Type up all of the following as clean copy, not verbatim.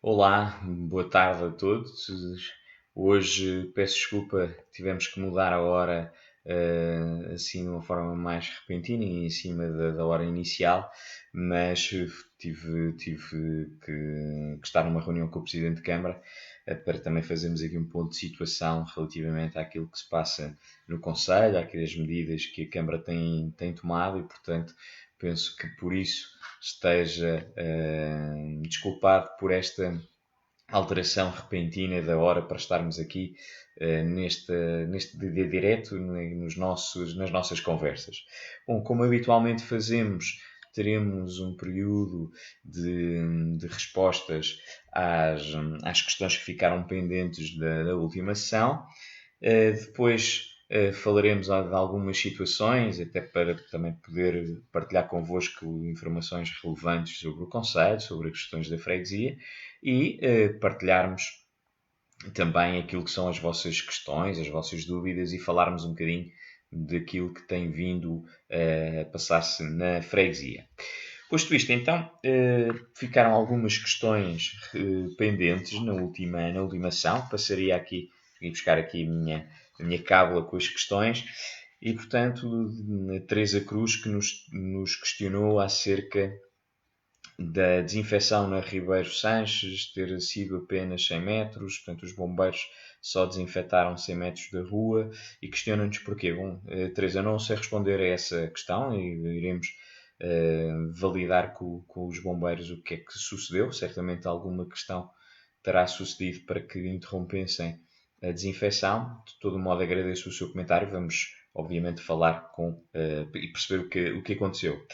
Olá, boa tarde a todos. Hoje peço desculpa, tivemos que mudar a hora assim de uma forma mais repentina e em cima da hora inicial, mas tive que estar numa reunião com o Presidente de Câmara para também fazermos aqui um ponto de situação relativamente àquilo que se passa no Conselho, àquelas medidas que a Câmara tem tomado e, portanto, penso que por isso esteja desculpado por esta alteração repentina da hora para estarmos aqui neste direto nas nossas conversas. Bom, como habitualmente fazemos, teremos um período de respostas às questões que ficaram pendentes da última sessão. Depois falaremos de algumas situações, até para também poder partilhar convosco informações relevantes sobre o Conselho, sobre as questões da freguesia e partilharmos também aquilo que são as vossas questões, as vossas dúvidas e falarmos um bocadinho daquilo que tem vindo a passar-se na freguesia. Posto isto, então, ficaram algumas questões pendentes na última sessão. Passaria aqui, e buscar aqui a minha cábula com as questões. E, portanto, a Teresa Cruz que nos questionou acerca da desinfecção na Ribeiro Sanches ter sido apenas 100 metros, portanto os bombeiros só desinfetaram 100 metros da rua e questiona-nos porquê. Bom, Teresa, não sei responder a essa questão e iremos validar com os bombeiros o que é que sucedeu. Certamente alguma questão terá sucedido para que interrompessem a desinfecção. De todo modo, agradeço o seu comentário. Vamos, obviamente, falar e perceber o que aconteceu.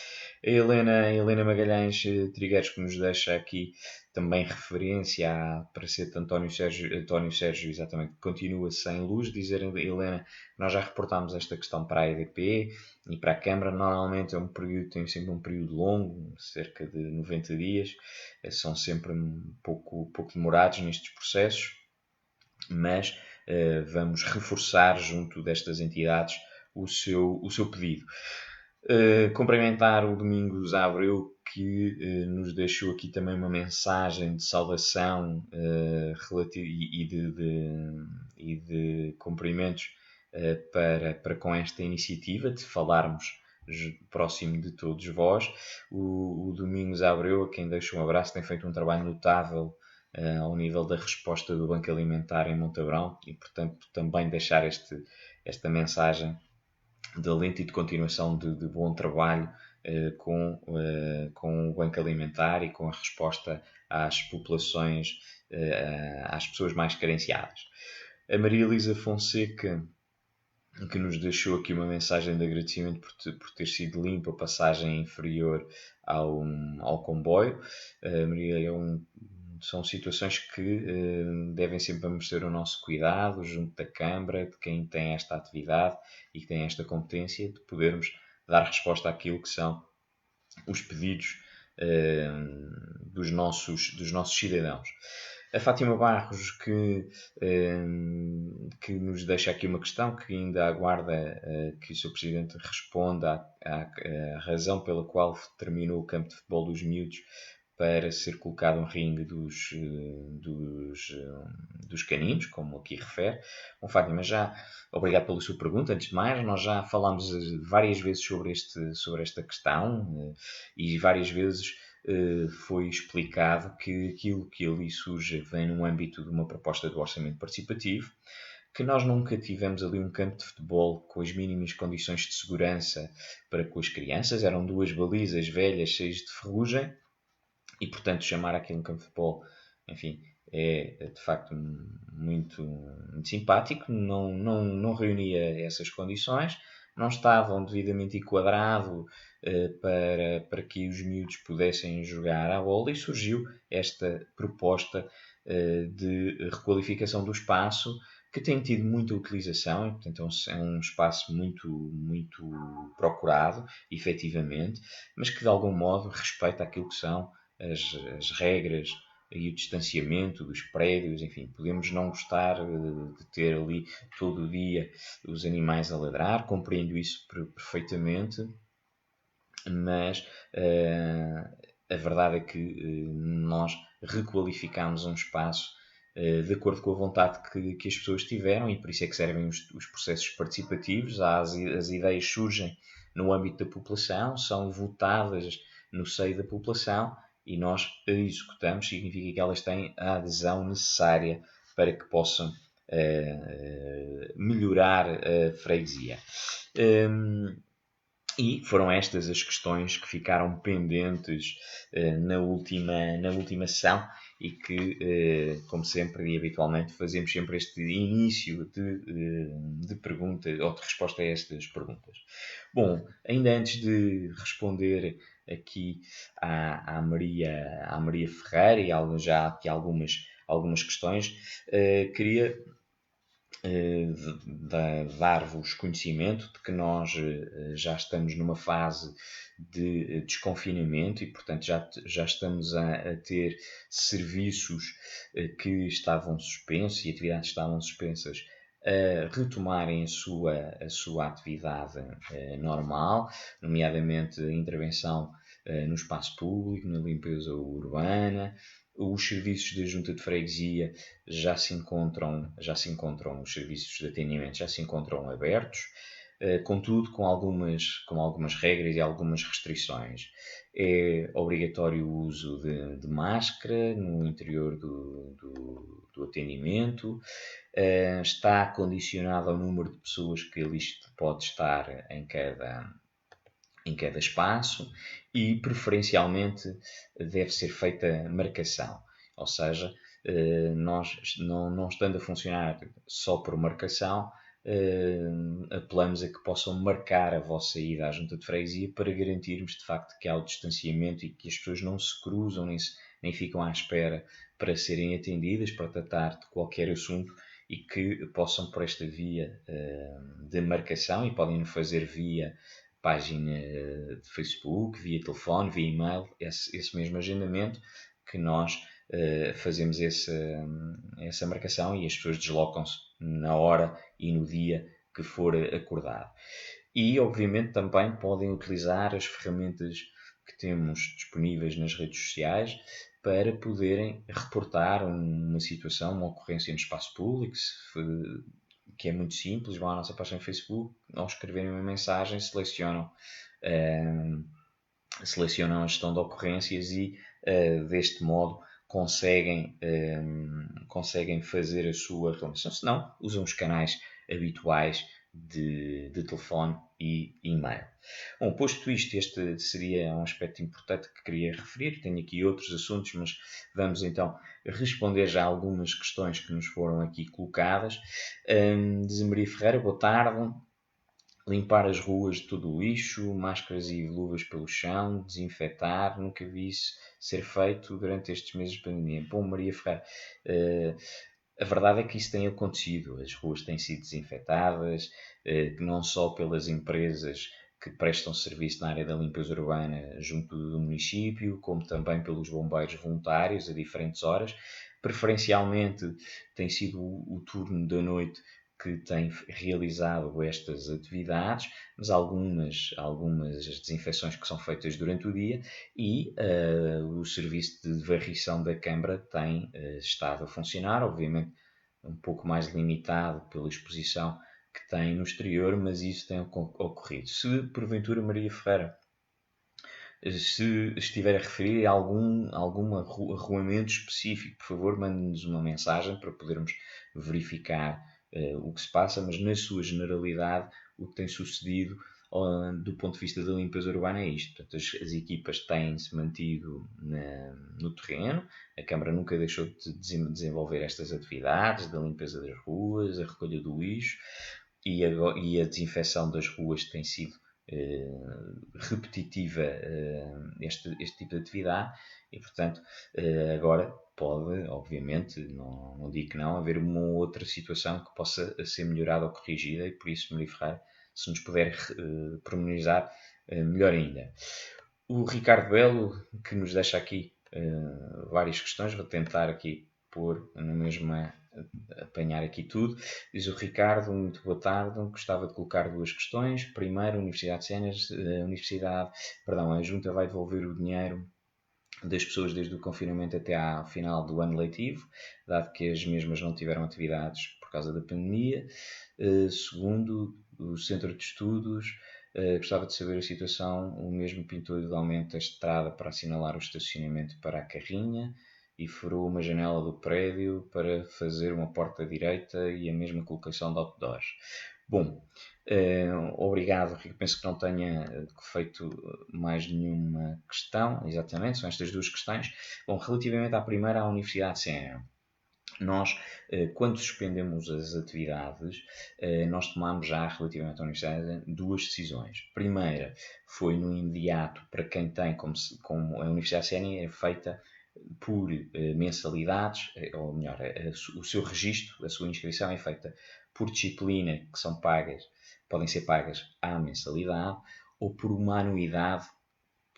A Helena Magalhães Trigueiros, que nos deixa aqui também referência à preceito António Sérgio, exatamente, que continua sem luz. Dizer, Helena, nós já reportámos esta questão para a EDP e para a Câmara. Normalmente tem sempre um período longo, cerca de 90 dias. São sempre um pouco demorados nestes processos, mas vamos reforçar junto destas entidades o seu pedido. Cumprimentar o Domingos Abreu, que nos deixou aqui também uma mensagem de saudação e de cumprimentos para com esta iniciativa de falarmos próximo de todos vós. O Domingos Abreu, a quem deixo um abraço, tem feito um trabalho notável ao nível da resposta do Banco Alimentar em Montabrão e, portanto, também deixar esta mensagem de alento e de continuação de bom trabalho com o Banco Alimentar e com a resposta às populações, às pessoas mais carenciadas. A Maria Elisa Fonseca, que nos deixou aqui uma mensagem de agradecimento por ter sido limpa a passagem inferior ao comboio. Maria, são situações que devem sempre merecer o nosso cuidado junto da Câmara, de quem tem esta atividade e que tem esta competência de podermos dar resposta àquilo que são os pedidos dos nossos cidadãos. A Fátima Barros, que nos deixa aqui uma questão que ainda aguarda que o Sr. Presidente responda à razão pela qual terminou o campo de futebol dos miúdos para ser colocado um ringue dos caninos, como aqui refere. Bom, Fátima, obrigado pela sua pergunta. Antes de mais, nós já falámos várias vezes sobre esta questão e várias vezes foi explicado que aquilo que ali surge vem no âmbito de uma proposta de orçamento participativo, que nós nunca tivemos ali um campo de futebol com as mínimas condições de segurança para com as crianças. Eram duas balizas velhas, cheias de ferrugem, e, portanto, chamar aquilo um campo de futebol, enfim, é de facto muito simpático. Não reunia essas condições, não estavam devidamente enquadrado para que os miúdos pudessem jogar à bola, e surgiu esta proposta de requalificação do espaço, que tem tido muita utilização, e, portanto, é um espaço muito procurado, efetivamente, mas que de algum modo respeita aquilo que são as regras e o distanciamento dos prédios. Enfim, podemos não gostar de ter ali todo o dia os animais a ladrar, compreendo isso perfeitamente, mas a verdade é que nós requalificámos um espaço de acordo com a vontade que as pessoas tiveram, e por isso é que servem os processos participativos. As ideias surgem no âmbito da população, são votadas no seio da população e nós a executamos. Significa que elas têm a adesão necessária para que possam melhorar a freguesia. E foram estas as questões que ficaram pendentes na última sessão e que, como sempre e habitualmente, fazemos sempre este início de pergunta ou de resposta a estas perguntas. Bom, ainda antes de responder aqui à Maria Ferreira e já aqui algumas questões, queria dar-vos conhecimento de que nós já estamos numa fase de desconfinamento e, portanto, já estamos a ter serviços que estavam suspensos e atividades que estavam suspensas a retomarem a sua atividade normal, nomeadamente a intervenção no espaço público, na limpeza urbana. Os serviços da Junta de Freguesia já se encontram, os serviços de atendimento já se encontram abertos, contudo com algumas regras e algumas restrições. É obrigatório o uso de máscara no interior do atendimento, está condicionado ao número de pessoas que ali pode estar em cada espaço e, preferencialmente, deve ser feita marcação. Ou seja, nós não estando a funcionar só por marcação, apelamos a que possam marcar a vossa ida à Junta de Freguesia para garantirmos, de facto, que há o distanciamento e que as pessoas não se cruzam nem ficam à espera para serem atendidas, para tratar de qualquer assunto, e que possam, por esta via de marcação, e podem fazer via página de Facebook, via telefone, via e-mail, esse mesmo agendamento, que nós fazemos essa marcação e as pessoas deslocam-se na hora e no dia que for acordado. E, obviamente, também podem utilizar as ferramentas que temos disponíveis nas redes sociais para poderem reportar uma situação, uma ocorrência no espaço público, que é muito simples. Vão à nossa página no Facebook, ao escreverem uma mensagem, selecionam a gestão de ocorrências e, deste modo, conseguem fazer a sua reclamação. Se não, usam os canais habituais de telefone e e-mail. Bom, posto isto, este seria um aspecto importante que queria referir. Tenho aqui outros assuntos, mas vamos então responder já algumas questões que nos foram aqui colocadas. Diz Maria Ferreira, boa tarde. Limpar as ruas de todo o lixo, máscaras e luvas pelo chão, desinfetar, nunca vi isso ser feito durante estes meses de pandemia. Bom, Maria Ferreira, a verdade é que isso tem acontecido. As ruas têm sido desinfetadas, não só pelas empresas que prestam serviço na área da limpeza urbana junto do município, como também pelos bombeiros voluntários a diferentes horas. Preferencialmente tem sido o turno da noite que tem realizado estas atividades, mas algumas desinfecções que são feitas durante o dia e o serviço de varrição da Câmara tem estado a funcionar, obviamente um pouco mais limitado pela exposição que tem no exterior, mas isso tem ocorrido. Se porventura, Maria Ferreira, se estiver a referir a algum arruamento específico, por favor, mande-nos uma mensagem para podermos verificar o que se passa, mas na sua generalidade o que tem sucedido do ponto de vista da limpeza urbana é isto. Portanto, as equipas têm-se mantido no terreno, a Câmara nunca deixou de desenvolver estas atividades da limpeza das ruas, a recolha do lixo e a desinfecção das ruas tem sido repetitiva este tipo de atividade e, portanto, agora pode, obviamente, não digo que não, haver uma outra situação que possa ser melhorada ou corrigida e por isso, Maria Ferreira, se nos puder pormenorizar, melhor ainda. O Ricardo Belo, que nos deixa aqui várias questões, vou tentar aqui pôr na mesma, apanhar aqui tudo. Diz o Ricardo, muito boa tarde, gostava de colocar duas questões. Primeiro, a Universidade de Séniores, a Junta vai devolver o dinheiro das pessoas desde o confinamento até ao final do ano letivo, dado que as mesmas não tiveram atividades por causa da pandemia. Segundo, o Centro de Estudos gostava de saber a situação. O mesmo pintou ilegalmente a estrada para assinalar o estacionamento para a carrinha e furou uma janela do prédio para fazer uma porta direita e a mesma colocação de outdoors. Bom, obrigado, Rico. Penso que não tenha feito mais nenhuma questão. Exatamente, são estas duas questões. Bom, relativamente à primeira, à Universidade de Siena. Nós, quando suspendemos as atividades, nós tomámos já, relativamente à Universidade, duas decisões. A primeira foi no imediato para quem tem, como a Universidade de Siena é feita por mensalidades, ou melhor, o seu registro, a sua inscrição é feita por disciplina, que são pagas, podem ser pagas à mensalidade, ou por uma anuidade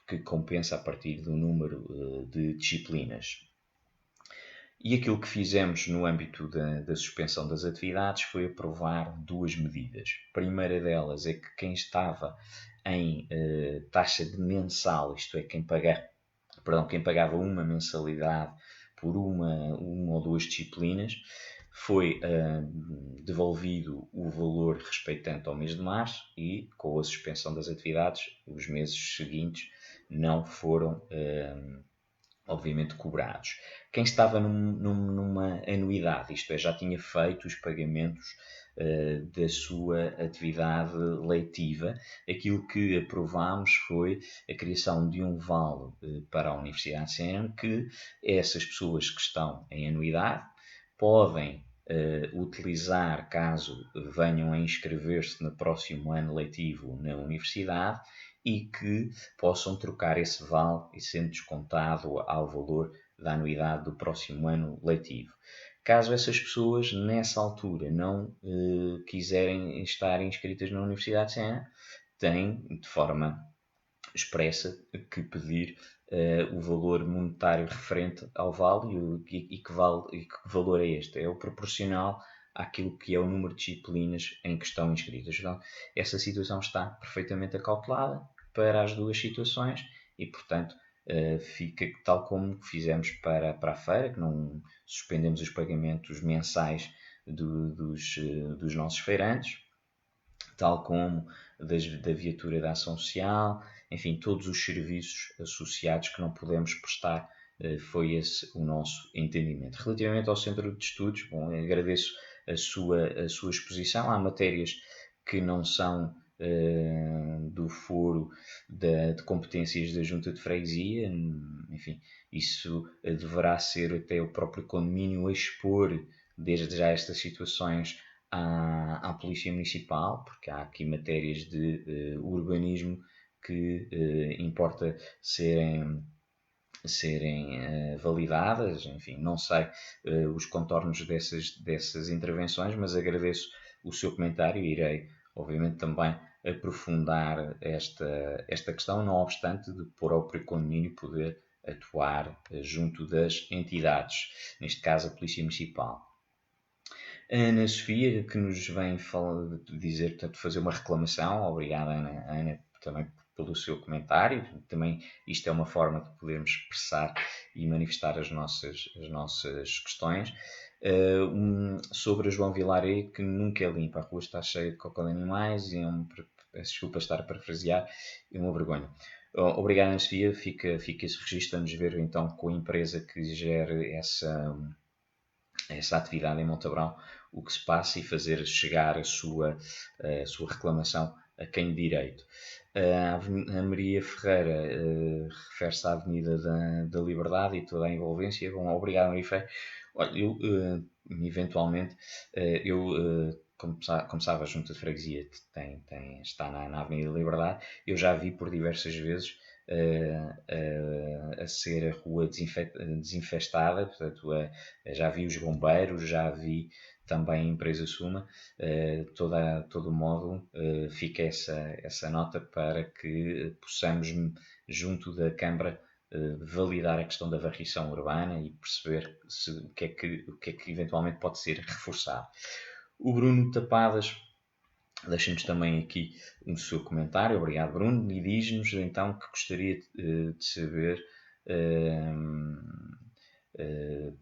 que compensa a partir do número de disciplinas. E aquilo que fizemos no âmbito da suspensão das atividades foi aprovar duas medidas. A primeira delas é que quem estava em taxa de mensal, isto é, quem pagava uma mensalidade por uma ou duas disciplinas, foi devolvido o valor respeitante ao mês de março e, com a suspensão das atividades, os meses seguintes não foram obviamente cobrados. Quem estava numa anuidade, isto é, já tinha feito os pagamentos da sua atividade letiva, aquilo que aprovámos foi a criação de um vale para a Universidade de Siena, que essas pessoas que estão em anuidade podem utilizar caso venham a inscrever-se no próximo ano letivo na universidade e que possam trocar esse vale e sendo descontado ao valor da anuidade do próximo ano letivo. Caso essas pessoas, nessa altura, não quiserem estar inscritas na Universidade de Siena, têm, de forma expressa, que pedir o valor monetário referente ao vale e que valor é este? É o proporcional àquilo que é o número de disciplinas em que estão inscritas. Então, essa situação está perfeitamente acautelada para as duas situações e, portanto, fica tal como fizemos para a feira, que não suspendemos os pagamentos mensais dos nossos feirantes, tal como da viatura da ação social, enfim, todos os serviços associados que não podemos prestar, foi esse o nosso entendimento. Relativamente ao Centro de Estudos, bom, agradeço a sua exposição. Há matérias que não são do foro de competências da Junta de Freguesia, enfim, isso deverá ser até o próprio condomínio a expor desde já estas situações à Polícia Municipal, porque há aqui matérias de urbanismo que importa serem validadas. Enfim, não sei os contornos dessas intervenções, mas agradeço o seu comentário e irei, obviamente, também aprofundar esta questão, não obstante de próprio condomínio poder atuar junto das entidades, neste caso a Polícia Municipal. A Ana Sofia, que nos vem dizer, portanto, fazer uma reclamação. Obrigado, Ana, também pelo seu comentário. Também isto é uma forma de podermos expressar e manifestar as nossas questões. Sobre a João Vilaré, que nunca é limpa. A rua está cheia de cocô de animais e peço desculpa estar a parafrasear, é uma vergonha. Obrigado, Ana Sofia. Fica esse registro. Vamos ver então com a empresa que gere essa atividade em Montabrão o que se passa e fazer chegar a sua reclamação a quem de direito. A Maria Ferreira refere-se à Avenida da Liberdade e toda a envolvência. Bom, obrigado, Maria Ferreira. Olha, eu, eventualmente, como sabe, a Junta de Freguesia está na Avenida da Liberdade. Eu já vi por diversas vezes a ser a rua desinfestada, portanto, já vi os bombeiros, já vi também a empresa Suma, todo modo fica essa nota para que possamos, junto da Câmara, validar a questão da varrição urbana e perceber o que é que eventualmente pode ser reforçado. O Bruno Tapadas deixa-nos também aqui o seu comentário. Obrigado, Bruno. E diz-nos então que gostaria de saber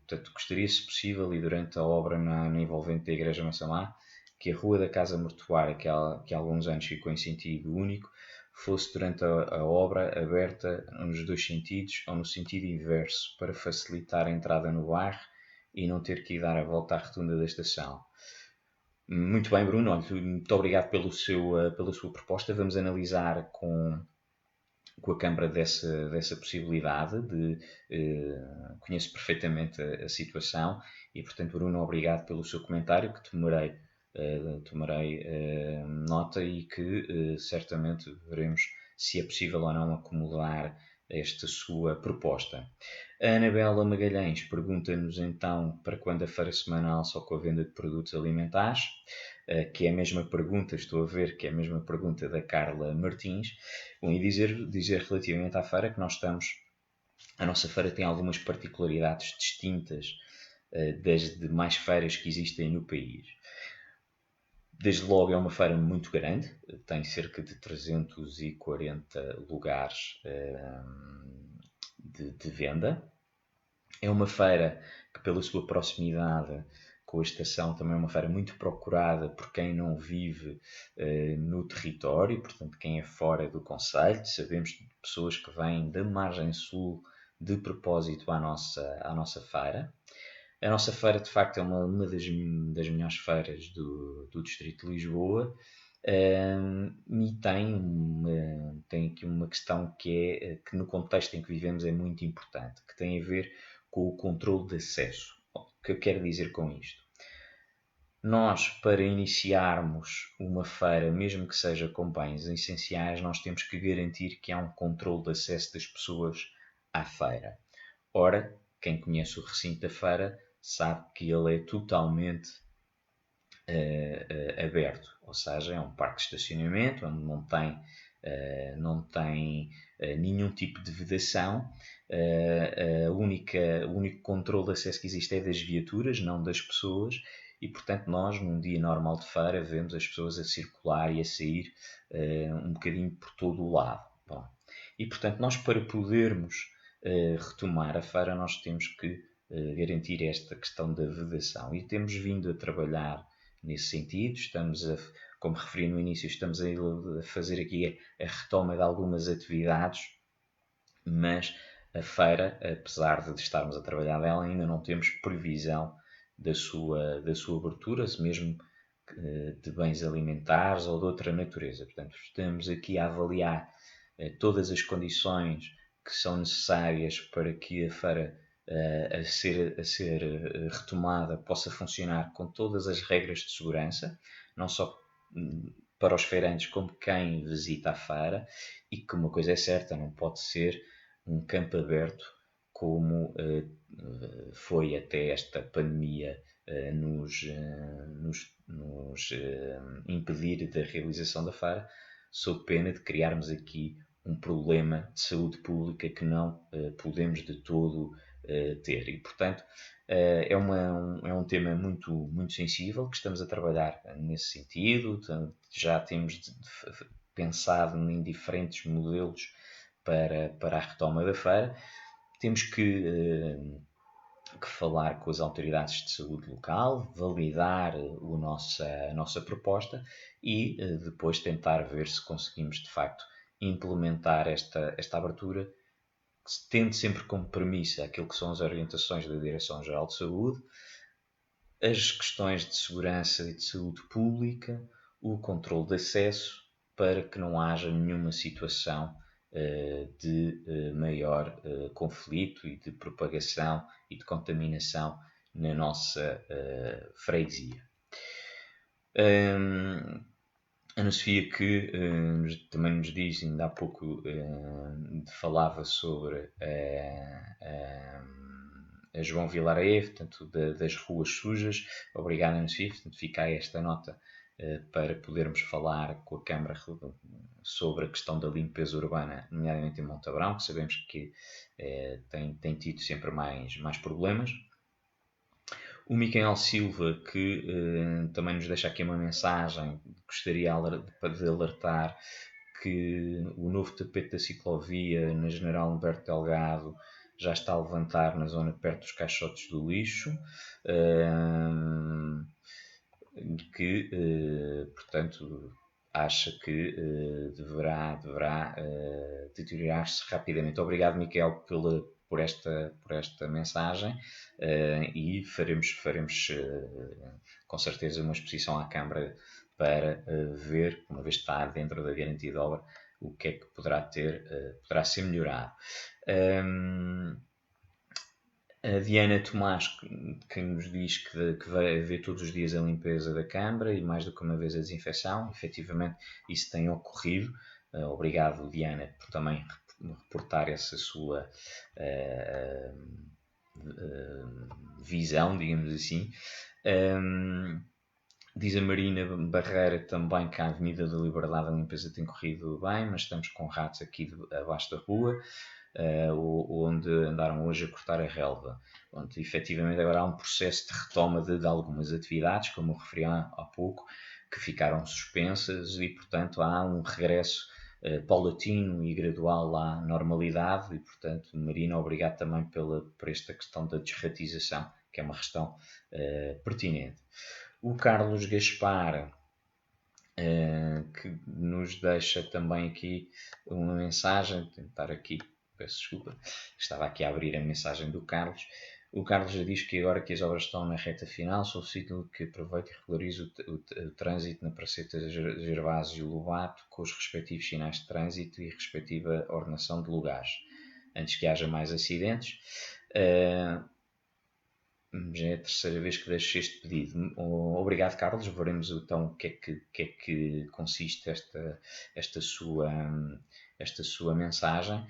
Portanto, gostaria, se possível, e durante a obra na envolvente da Igreja Massamá, que a Rua da Casa Mortuária, que há alguns anos ficou em sentido único, fosse durante a obra aberta nos dois sentidos ou no sentido inverso, para facilitar a entrada no bairro e não ter que ir dar a volta à rotunda da estação. Muito bem, Bruno, olha, muito obrigado pela sua proposta. Vamos analisar com a Câmara dessa possibilidade conheço perfeitamente a situação e, portanto, Bruno, obrigado pelo seu comentário, que tomarei nota e que certamente veremos se é possível ou não acomodar esta sua proposta. A Anabela Magalhães pergunta-nos então para quando a feira semanal só com a venda de produtos alimentares, que é a mesma pergunta, estou a ver que é a mesma pergunta da Carla Martins. Bom, e dizer relativamente à feira que a nossa feira tem algumas particularidades distintas das demais feiras que existem no país. Desde logo é uma feira muito grande, tem cerca de 340 lugares de venda. É uma feira que, pela sua proximidade com a estação, também é uma feira muito procurada por quem não vive no território, portanto, quem é fora do concelho. Sabemos de pessoas que vêm da margem sul de propósito à nossa feira. A nossa feira, de facto, é uma das melhores feiras do Distrito de Lisboa. E tem aqui uma questão que no contexto em que vivemos é muito importante, que tem a ver com o controle de acesso. O que eu quero dizer com isto? Nós, para iniciarmos uma feira, mesmo que seja com bens essenciais, nós temos que garantir que há um controle de acesso das pessoas à feira. Ora, quem conhece o recinto da feira sabe que ele é totalmente aberto, ou seja, é um parque de estacionamento onde não tem nenhum tipo de vedação. O único controle de acesso que existe é das viaturas, não das pessoas, e portanto nós, num dia normal de feira, vemos as pessoas a circular e a sair um bocadinho por todo o lado. Bom, e portanto nós, para podermos retomar a feira, nós temos que garantir esta questão da vedação, e temos vindo a trabalhar nesse sentido. Como referi no início, estamos a fazer aqui a retoma de algumas atividades, mas a feira, apesar de estarmos a trabalhar nela, ainda não temos previsão da sua abertura, mesmo de bens alimentares ou de outra natureza. Portanto, estamos aqui a avaliar todas as condições que são necessárias para que a feira a ser retomada possa funcionar com todas as regras de segurança, não só para os feirantes como quem visita a feira, e que uma coisa é certa, não pode ser um campo aberto como foi até esta pandemia nos impedir da realização da feira, sob pena de criarmos aqui um problema de saúde pública que não podemos de todo ter. E, portanto, é um tema muito, muito sensível, que estamos a trabalhar nesse sentido. Já temos pensado em diferentes modelos para a retoma da feira. Temos que falar com as autoridades de saúde local, validar a nossa proposta e depois tentar ver se conseguimos, de facto, implementar esta abertura, tendo sempre como premissa aquilo que são as orientações da Direção-Geral de Saúde, as questões de segurança e de saúde pública, o controle de acesso, para que não haja nenhuma situação de maior conflito e de propagação e de contaminação na nossa freguesia. Ana Sofia, que também nos diz, ainda há pouco falava sobre a João Vilaré, portanto, das ruas sujas. Obrigado, Ana Sofia. Portanto, fica aí esta nota para podermos falar com a Câmara sobre a questão da limpeza urbana, nomeadamente em Montabrão, que sabemos que tem tido sempre mais problemas. O Miquel Silva, que também nos deixa aqui uma mensagem, gostaria de alertar que o novo tapete da ciclovia na General Humberto Delgado já está a levantar na zona perto dos caixotes do lixo, que, portanto, acha que deverá deteriorar-se rapidamente. Obrigado, Miquel, por esta mensagem, e faremos com certeza uma exposição à Câmara para ver, uma vez que está dentro da garantia de obra, o que é que poderá ser melhorado. A Diana Tomás, que nos diz que vai haver todos os dias a limpeza da Câmara e mais do que uma vez a desinfecção. Efetivamente, isso tem ocorrido. Obrigado, Diana, por também reportar essa sua visão, digamos assim. Diz a Marina Barreira também que a Avenida da Liberdade a limpeza tem corrido bem, mas estamos com ratos aqui abaixo da rua, onde andaram hoje a cortar a relva. Onde, efetivamente, agora há um processo de retoma de algumas atividades, como eu referi há pouco, que ficaram suspensas e, portanto, há um regresso paulatino e gradual à normalidade e, portanto, Marina, obrigado também por esta questão da desratização, que é uma questão pertinente. O Carlos Gaspar, que nos deixa também aqui uma mensagem, tentar aqui, peço desculpa, estava aqui a abrir a mensagem do Carlos. O Carlos já diz que agora que as obras estão na reta final, solicito que aproveite e regularize o trânsito na Praceta Gervásio e Lobato com os respectivos sinais de trânsito e respectiva ordenação de lugares, antes que haja mais acidentes. Já é a terceira vez que deixo este pedido. Obrigado, Carlos. Veremos então o que é que consiste esta sua mensagem.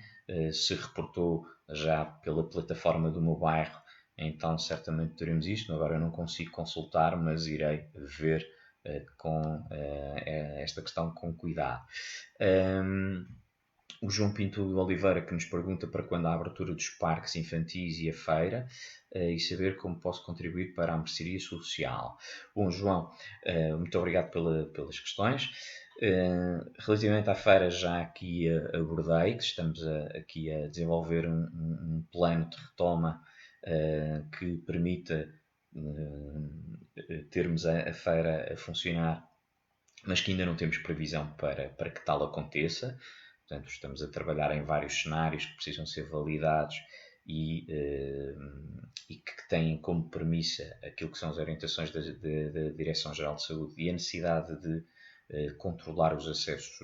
Se reportou já pela plataforma do meu bairro, então certamente teremos isto. Agora eu não consigo consultar, mas irei ver com esta questão com cuidado. O João Pinto de Oliveira, que nos pergunta para quando a abertura dos parques infantis e a feira, e saber como posso contribuir para a mercearia social. Bom, João, muito obrigado pelas questões. Relativamente à feira, já aqui abordei que estamos aqui a desenvolver um plano de retoma que permita termos a feira a funcionar, mas que ainda não temos previsão para que tal aconteça. Portanto, estamos a trabalhar em vários cenários que precisam ser validados e que têm como premissa aquilo que são as orientações da Direção-Geral de Saúde e a necessidade de controlar os acessos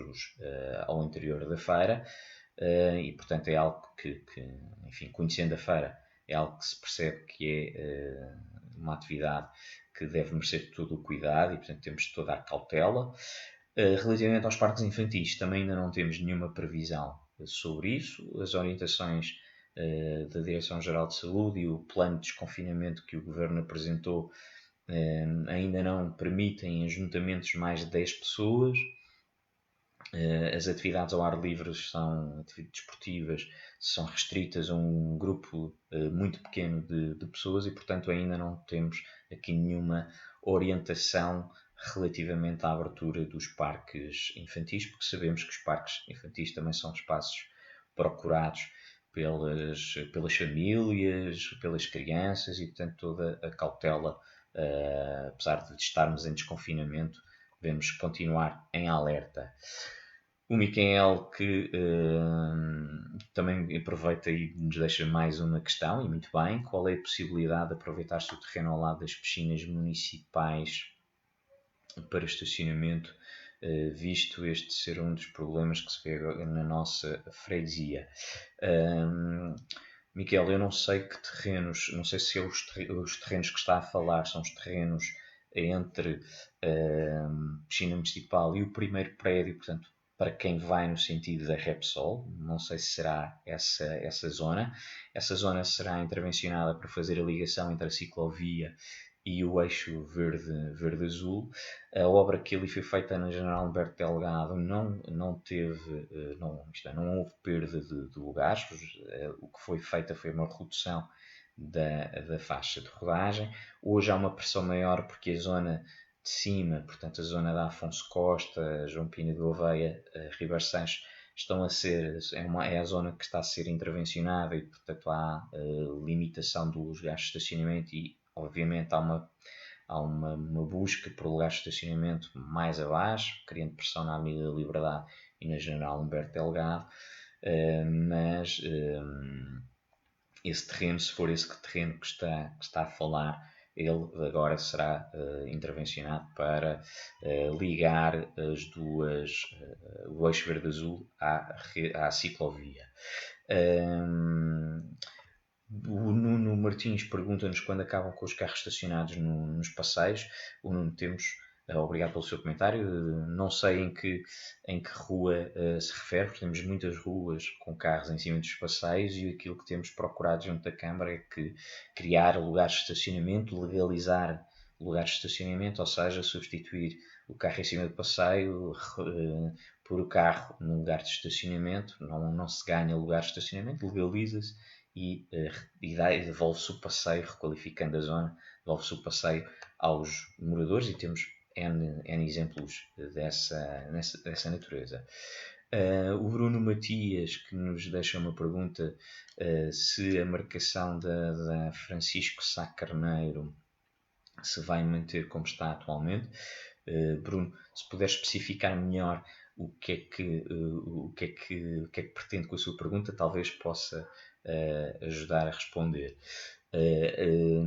ao interior da feira. E, portanto, é algo que, enfim, conhecendo a feira, é algo que se percebe que é uma atividade que deve merecer todo o cuidado e, portanto, temos toda a cautela. Relativamente aos parques infantis, também ainda não temos nenhuma previsão sobre isso. As orientações da Direção-Geral de Saúde e o plano de desconfinamento que o Governo apresentou ainda não permitem ajuntamentos de mais de 10 pessoas. As atividades ao ar livre são atividades desportivas, são restritas a um grupo muito pequeno de pessoas e, portanto, ainda não temos aqui nenhuma orientação relativamente à abertura dos parques infantis, porque sabemos que os parques infantis também são espaços procurados pelas famílias, pelas crianças e, portanto, toda a cautela, apesar de estarmos em desconfinamento, devemos continuar em alerta. O Miquel, que também aproveita e nos deixa mais uma questão, e muito bem: qual é a possibilidade de aproveitar-se o terreno ao lado das piscinas municipais para estacionamento, visto este ser um dos problemas que se vê na nossa freguesia? Miquel, eu não sei que terrenos, não sei se é os terrenos que está a falar são os terrenos entre a piscina municipal e o primeiro prédio, portanto, para quem vai no sentido da Repsol, não sei se será essa zona. Essa zona será intervencionada para fazer a ligação entre a ciclovia e o eixo verde-azul. A obra que ali foi feita na General Humberto Delgado não houve perda de lugares. O que foi feita foi uma redução da faixa de rodagem. Hoje há uma pressão maior porque a zona de cima, portanto a zona da Afonso Costa, João Pina de Gouveia, Ribeiro Sanches, é a zona que está a ser intervencionada e, portanto, há limitação dos lugares de estacionamento e, obviamente, há uma busca por lugares de estacionamento mais abaixo, criando pressão na Avenida da Liberdade e na General Humberto Delgado, mas esse terreno, se for esse terreno que está a falar, ele agora será intervencionado para ligar as duas, o eixo verde-azul à ciclovia. O Nuno Martins pergunta-nos quando acabam com os carros estacionados nos passeios. O Nuno, obrigado pelo seu comentário. Não sei em que rua se refere, porque temos muitas ruas com carros em cima dos passeios e aquilo que temos procurado junto da Câmara é que criar lugares de estacionamento, legalizar lugares de estacionamento, ou seja, substituir o carro em cima do passeio por o carro num lugar de estacionamento. Não se ganha lugar de estacionamento, legaliza-se e devolve-se o passeio, requalificando a zona, devolve-se o passeio aos moradores e temos N exemplos dessa natureza. O Bruno Matias, que nos deixa uma pergunta se a marcação da Francisco Sá Carneiro se vai manter como está atualmente. Bruno, se puder especificar melhor o que é que pretende com a sua pergunta, talvez possa ajudar a responder.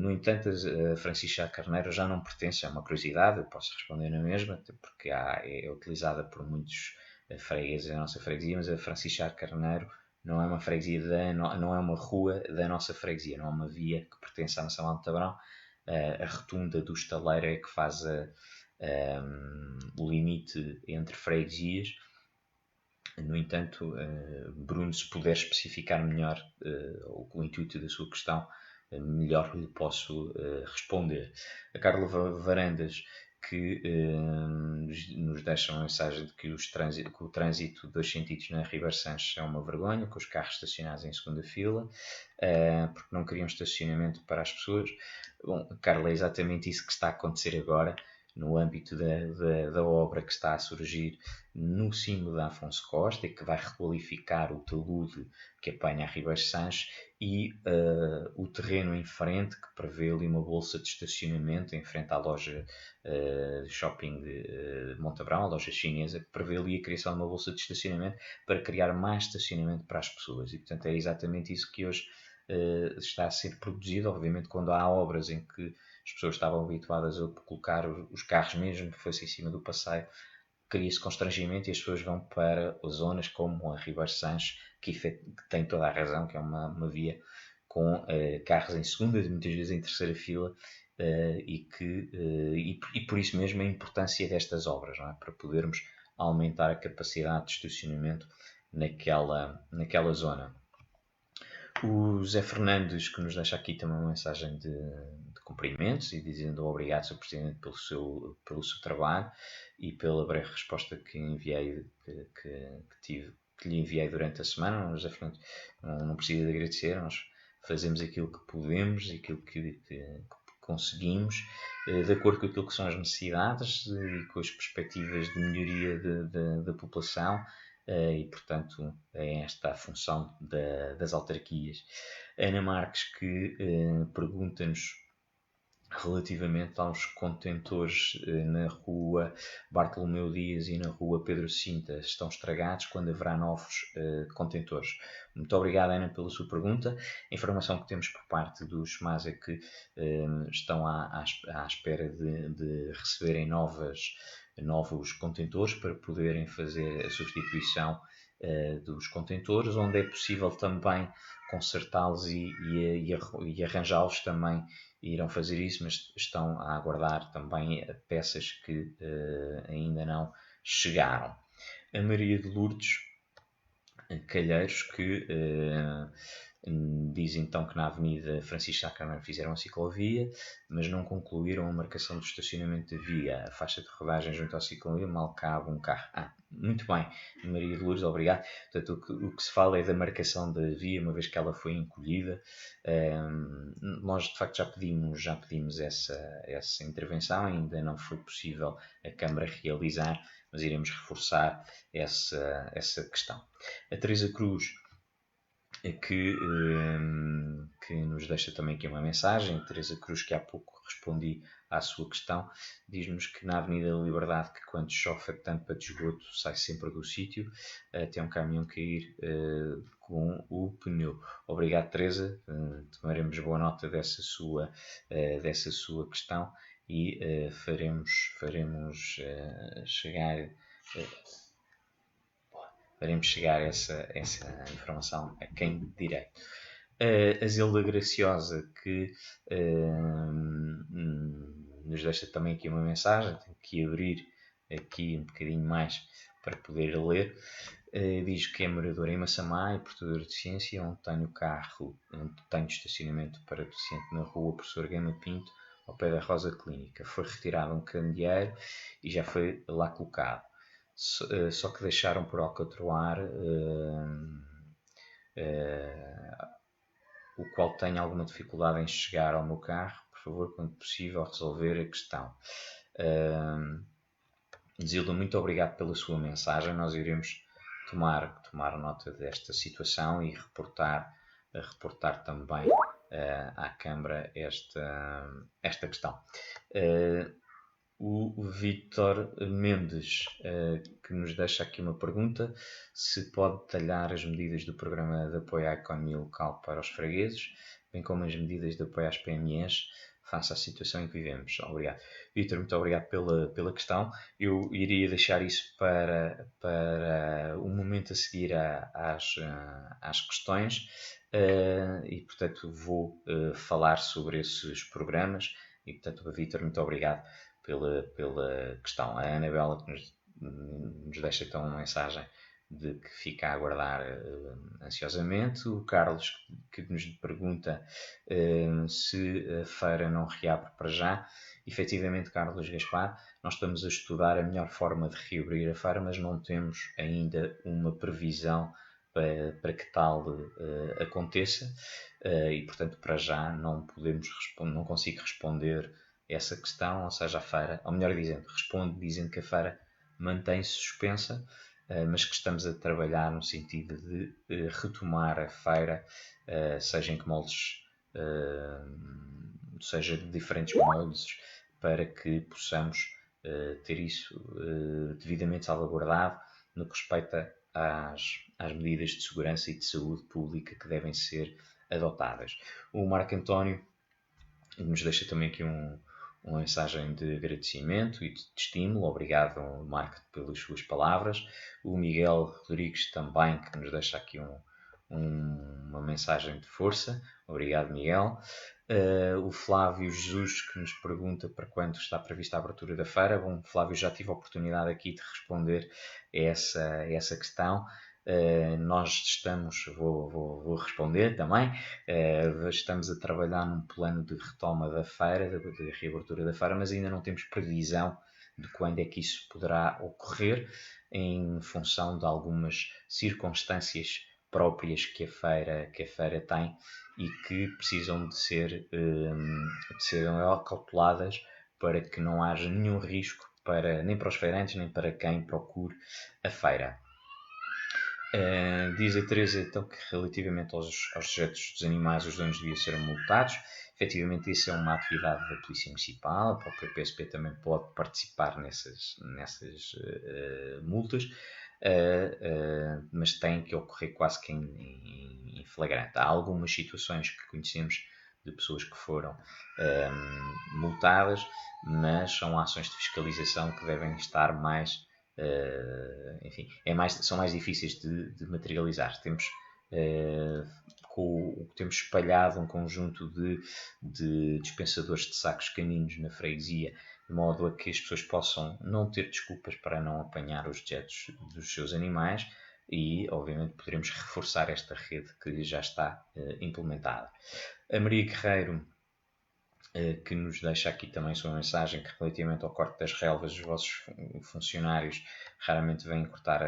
No entanto, a Francisca Carneiro já não pertence, é uma curiosidade, eu posso responder na mesma, porque é utilizada por muitos fregueses da nossa freguesia, mas a Francisca Carneiro não é uma freguesia, não é uma rua da nossa freguesia, não é uma via que pertence à nossa Mão de Tabrão. A rotunda do Estaleiro é que faz o limite entre freguesias. No entanto, Bruno, se puder especificar melhor o intuito da sua questão, melhor lhe posso responder. A Carla Varandas, que nos deixa uma mensagem de que o trânsito dos sentidos na Ribeiro Sanches é uma vergonha, com os carros estacionados em segunda fila, porque não criam estacionamento para as pessoas. Bom, Carla, é exatamente isso que está a acontecer agora, no âmbito da obra que está a surgir no cimo da Afonso Costa e que vai requalificar o talude que apanha a Ribeiro Sanches e o terreno em frente, que prevê ali uma bolsa de estacionamento em frente à loja de shopping de Montabrão, a loja chinesa, que prevê ali a criação de uma bolsa de estacionamento para criar mais estacionamento para as pessoas. E, portanto, é exatamente isso que hoje está a ser produzido. Obviamente, quando há obras em que as pessoas estavam habituadas a colocar os carros mesmo que fosse em cima do passeio, cria-se constrangimento e as pessoas vão para zonas como a Ribeiro Sanches, que tem toda a razão, que é uma via com carros em segunda, muitas vezes em terceira fila, e por isso mesmo a importância destas obras, não é? Para podermos aumentar a capacidade de estacionamento naquela zona. O Zé Fernandes, que nos deixa aqui também uma mensagem de cumprimentos e dizendo obrigado, Sr. Presidente, pelo seu trabalho e pela breve resposta que lhe enviei durante a semana. O Zé Fernandes não precisa de agradecer, nós fazemos aquilo que podemos e aquilo que conseguimos, de acordo com aquilo que são as necessidades e com as perspectivas de melhoria da população. E, portanto, é esta a função das autarquias. Ana Marques, que pergunta-nos relativamente aos contentores na rua Bartolomeu Dias e na rua Pedro Cinta, estão estragados, quando haverá novos contentores? Muito obrigado, Ana, pela sua pergunta. A informação que temos por parte do SMAS é que estão à espera de receberem novos contentores para poderem fazer a substituição dos contentores, onde é possível também consertá-los e arranjá-los também. Irão fazer isso, mas estão a aguardar também peças que ainda não chegaram. A Maria de Lourdes Calheiros, que Diz então que na Avenida Francisco Sá Carneiro fizeram a ciclovia, mas não concluíram a marcação do estacionamento da via. A faixa de rodagem junto à ciclovia mal cabe um carro. Muito bem, Maria de Lourdes, obrigado. Portanto, o que se fala é da marcação da via, uma vez que ela foi encolhida. Nós, de facto, já pedimos essa intervenção, ainda não foi possível a Câmara realizar, mas iremos reforçar essa questão. A Teresa Cruz, que nos deixa também aqui uma mensagem. Teresa Cruz, que há pouco respondi à sua questão, diz-nos que na Avenida da Liberdade, que quando chove a tampa de esgoto sai sempre do sítio, até um caminhão cair com o pneu. Obrigado, Teresa. Tomaremos boa nota dessa sua questão e faremos chegar essa informação a quem de direito. A Zilda Graciosa, que nos deixa também aqui uma mensagem, tenho que abrir aqui um bocadinho mais para poder ler. Diz que é moradora em Massamá e portadora de deficiência, onde tenho estacionamento para deficiente na rua Professor Gama Pinto, ao pé da Rosa Clínica. Foi retirado um candeeiro e já foi lá colocado. Só que deixaram por alcatroar, o qual tenho alguma dificuldade em chegar ao meu carro. Por favor, quando possível, resolver a questão. Zilda, muito obrigado pela sua mensagem. Nós iremos tomar nota desta situação e reportar também à Câmara esta questão. O Vítor Mendes, que nos deixa aqui uma pergunta: se pode detalhar as medidas do Programa de Apoio à Economia Local para os fregueses, bem como as medidas de apoio às PMEs, face à situação em que vivemos. Obrigado. Vítor, muito obrigado pela questão. Eu iria deixar isso para o momento a seguir às questões e, portanto, vou falar sobre esses programas e, portanto, Vítor, muito obrigado pela questão. A Anabela, que nos deixa então uma mensagem de que fica a aguardar ansiosamente. O Carlos, que nos pergunta se a feira não reabre para já. Efetivamente, Carlos Gaspar, nós estamos a estudar a melhor forma de reabrir a feira, mas não temos ainda uma previsão para que tal aconteça e, portanto, para já não consigo responder essa questão, ou seja, a feira, ou melhor dizendo que a feira mantém-se suspensa, mas que estamos a trabalhar no sentido de retomar a feira, seja em que moldes, seja de diferentes moldes, para que possamos ter isso devidamente salvaguardado no que respeita às medidas de segurança e de saúde pública que devem ser adotadas. O Marco António nos deixa também aqui uma mensagem de agradecimento e de estímulo. Obrigado, Marco, pelas suas palavras. O Miguel Rodrigues também, que nos deixa aqui uma mensagem de força. Obrigado, Miguel. O Flávio Jesus, que nos pergunta para quando está prevista a abertura da feira. Bom, Flávio, já tive a oportunidade aqui de responder a essa questão. Nós estamos, vou responder também, estamos a trabalhar num plano de retoma da feira, de reabertura da feira, mas ainda não temos previsão de quando é que isso poderá ocorrer, em função de algumas circunstâncias próprias que a feira tem e que precisam de ser cauteladas para que não haja nenhum risco nem para os feirantes, nem para quem procure a feira. Diz a Teresa então que relativamente aos dejetos dos animais os donos deviam ser multados. Efetivamente isso é uma atividade da Polícia Municipal, a própria PSP também pode participar nessas multas, mas tem que ocorrer quase que em flagrante. Há algumas situações que conhecemos de pessoas que foram multadas, mas são ações de fiscalização que devem estar mais enfim, são mais difíceis de materializar. Temos espalhado um conjunto de dispensadores de sacos caninos na freguesia, de modo a que as pessoas possam não ter desculpas para não apanhar os dejetos dos seus animais, e, obviamente, poderemos reforçar esta rede que já está implementada. A Maria Guerreiro, que nos deixa aqui também sua mensagem que relativamente ao corte das relvas, os vossos funcionários raramente vêm cortar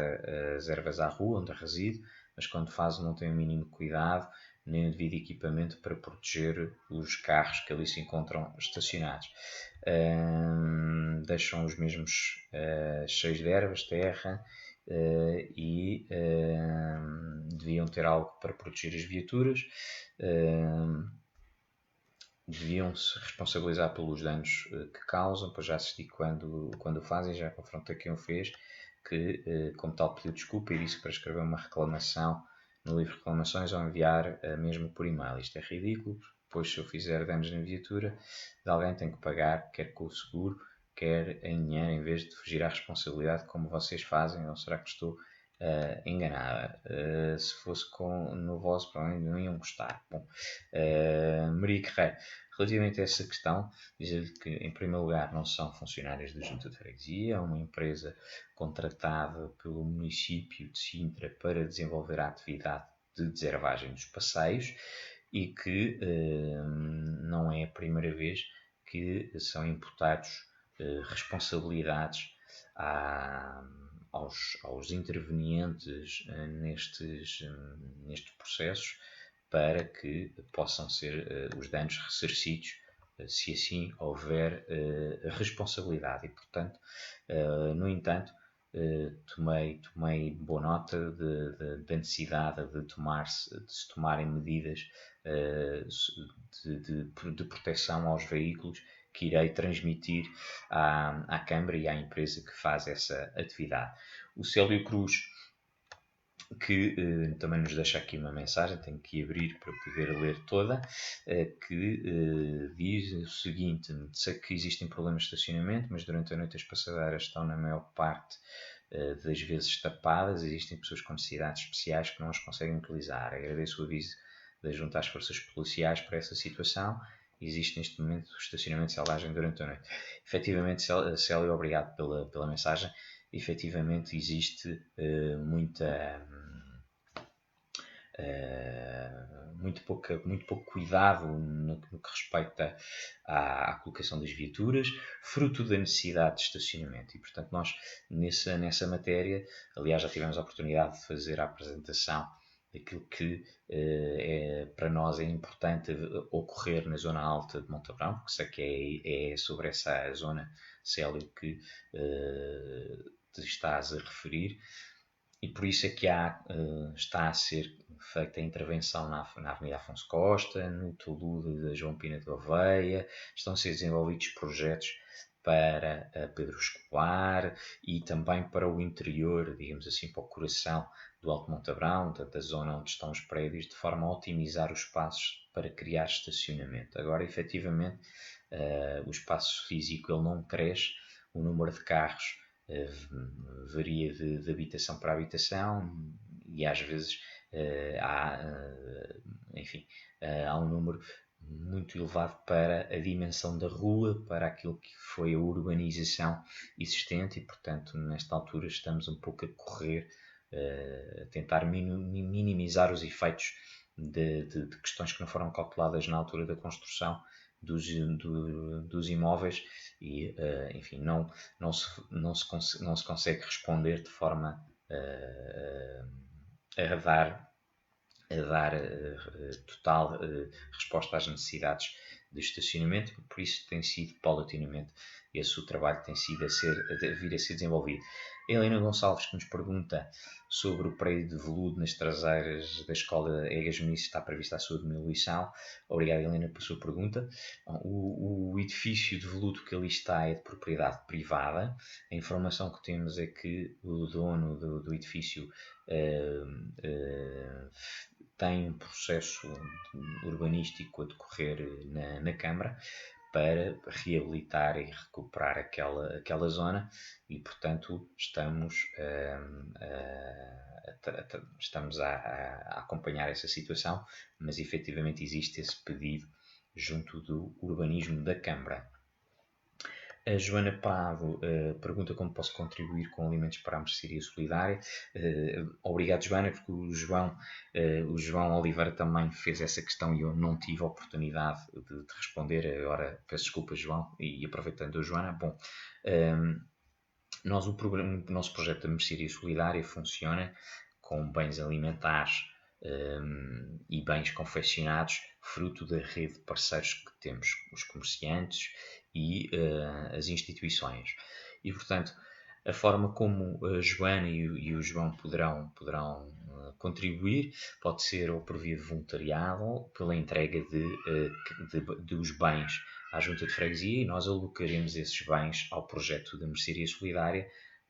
as ervas à rua onde reside, mas quando fazem não têm o mínimo cuidado nem o devido equipamento para proteger os carros que ali se encontram estacionados. Deixam os mesmos cheios de ervas, terra, e deviam ter algo para proteger as viaturas. Deviam-se responsabilizar pelos danos que causam, pois já assisti quando o fazem, já confrontei quem o fez, que como tal pediu desculpa e disse para escrever uma reclamação no livro de reclamações ou enviar mesmo por e-mail. Isto é ridículo, pois se eu fizer danos na viatura de alguém tenho que pagar, quer com o seguro, quer em dinheiro, em vez de fugir à responsabilidade como vocês fazem, ou será que estou enganada? Se fosse no vosso, provavelmente não iam gostar. Bom, Maria Guerreiro, relativamente a essa questão, dizer-lhe que, em primeiro lugar, não são funcionários da Junta de Freguesia, é uma empresa contratada pelo município de Sintra para desenvolver a atividade de deservagem dos passeios e que não é a primeira vez que são imputados responsabilidades aos intervenientes nestes processos para que possam ser os danos ressarcidos se assim houver responsabilidade. E, portanto, no entanto, tomei boa nota da necessidade de se tomarem medidas de proteção aos veículos que irei transmitir à Câmara e à empresa que faz essa atividade. O Célio Cruz, que também nos deixa aqui uma mensagem, tenho que abrir para poder ler toda, que diz o seguinte: sei que existem problemas de estacionamento, mas durante a noite as passadeiras estão na maior parte das vezes tapadas, existem pessoas com necessidades especiais que não as conseguem utilizar. Agradeço o aviso da Junta às Forças Policiais para essa situação. Existe neste momento estacionamento selvagem durante a noite. Efetivamente, Célio, obrigado pela mensagem. Efetivamente existe muito pouco cuidado no que respeita à colocação das viaturas, fruto da necessidade de estacionamento. E, portanto, nós, nessa matéria, aliás, já tivemos a oportunidade de fazer a apresentação daquilo que para nós é importante ocorrer na zona alta de Montabrão, porque sei que é sobre essa zona, Célio, que te estás a referir, e por isso é que está a ser feita a intervenção na Avenida Afonso Costa, no talude da João Pina de Oveia, estão a ser desenvolvidos projetos para Pedro Escobar e também para o interior, digamos assim, para o coração do Alto Montabrão, da zona onde estão os prédios, de forma a otimizar os espaços para criar estacionamento. Agora, efetivamente, o espaço físico ele não cresce, o número de carros varia de habitação para habitação e às vezes há um número muito elevado para a dimensão da rua, para aquilo que foi a urbanização existente e, portanto, nesta altura estamos um pouco a correr, a tentar minimizar os efeitos de questões que não foram calculadas na altura da construção dos imóveis e, enfim, não se consegue responder de forma a dar total resposta às necessidades de estacionamento, por isso tem sido paulatinamente esse o trabalho que tem sido a vir a ser desenvolvido. A Helena Gonçalves que nos pergunta sobre o prédio de veludo nas traseiras da escola Egas Muniz, está prevista a sua demolição. Obrigado, Helena, pela sua pergunta. O edifício de veludo que ali está é de propriedade privada. A informação que temos é que o dono do edifício tem um processo urbanístico a decorrer na Câmara para reabilitar e recuperar aquela zona e, portanto, estamos a acompanhar essa situação, mas efetivamente existe esse pedido junto do urbanismo da Câmara. A Joana Pado pergunta como posso contribuir com alimentos para a mercearia solidária. Obrigado, Joana, porque o João Oliveira também fez essa questão e eu não tive a oportunidade de responder. Agora peço desculpa, João, e aproveitando a Joana. Bom, o nosso projeto da mercearia solidária funciona com bens alimentares e bens confeccionados, fruto da rede de parceiros que temos, os comerciantes e as instituições. E, portanto, a forma como a Joana e o João poderão contribuir pode ser ou por via de voluntariado ou pela entrega dos bens à Junta de Freguesia, e nós alocaremos esses bens ao projeto da Mercearia Solidária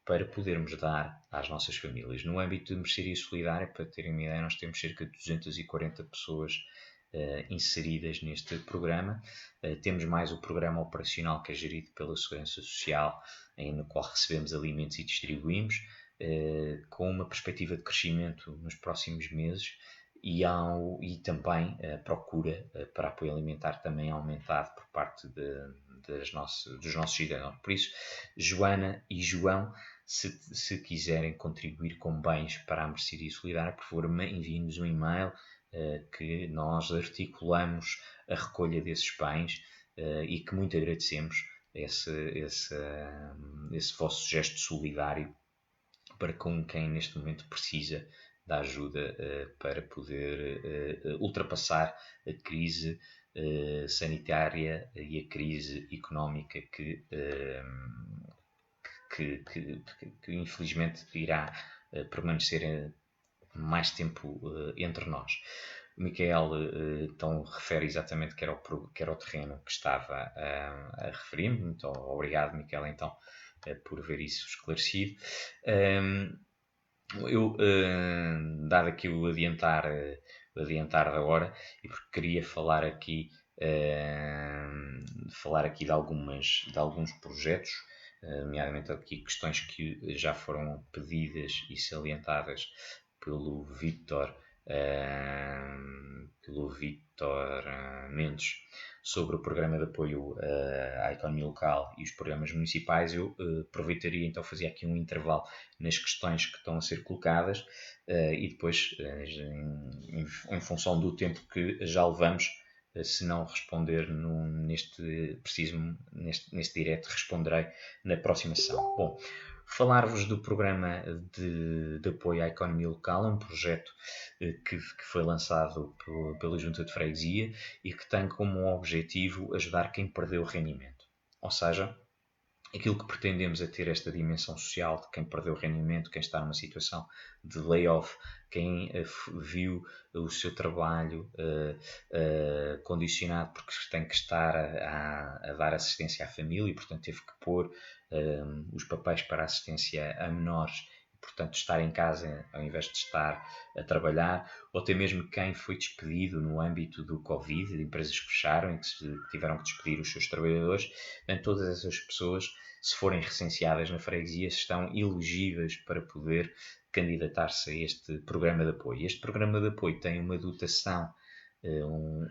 para podermos dar às nossas famílias. No âmbito da Mercearia Solidária, para terem uma ideia, nós temos cerca de 240 pessoas inseridas neste programa. Temos mais o programa operacional, que é gerido pela Segurança Social, no qual recebemos alimentos e distribuímos, com uma perspectiva de crescimento nos próximos meses, e também a procura para apoio alimentar também aumentado por parte dos nossos cidadãos. Por isso, Joana e João, se quiserem contribuir com bens para a Mercearia Solidária, por favor, enviem-nos um e-mail que nós articulamos a recolha desses bens e que muito agradecemos esse vosso gesto solidário para com quem neste momento precisa da ajuda para poder ultrapassar a crise sanitária e a crise económica que infelizmente irá permanecer mais tempo entre nós. O Miquel então refere exatamente que era o terreno que estava a referir-me. Muito obrigado, Miquel, então, por ver isso esclarecido. Eu, dado aqui o adiantar da hora, e porque queria falar aqui de alguns projetos, nomeadamente aqui questões que já foram pedidas e salientadas pelo Vítor Mendes sobre o programa de apoio à economia local e os programas municipais. Eu aproveitaria então fazer aqui um intervalo nas questões que estão a ser colocadas e depois, em função do tempo que já levamos, se não responder neste direto, responderei na próxima sessão. Bom, falar-vos do programa de apoio à economia local, é um projeto que foi lançado pela Junta de Freguesia e que tem como objetivo ajudar quem perdeu o rendimento. Ou seja, aquilo que pretendemos é ter esta dimensão social de quem perdeu o rendimento, quem está numa situação de layoff, quem viu o seu trabalho condicionado porque tem que estar a dar assistência à família e, portanto, teve que pôr os papéis para assistência a menores, portanto, estar em casa ao invés de estar a trabalhar, ou até mesmo quem foi despedido no âmbito do Covid, de empresas que fecharam e que tiveram que despedir os seus trabalhadores. Portanto, todas essas pessoas, se forem recenseadas na freguesia, estão elegíveis para poder candidatar-se a este programa de apoio. Este programa de apoio tem uma dotação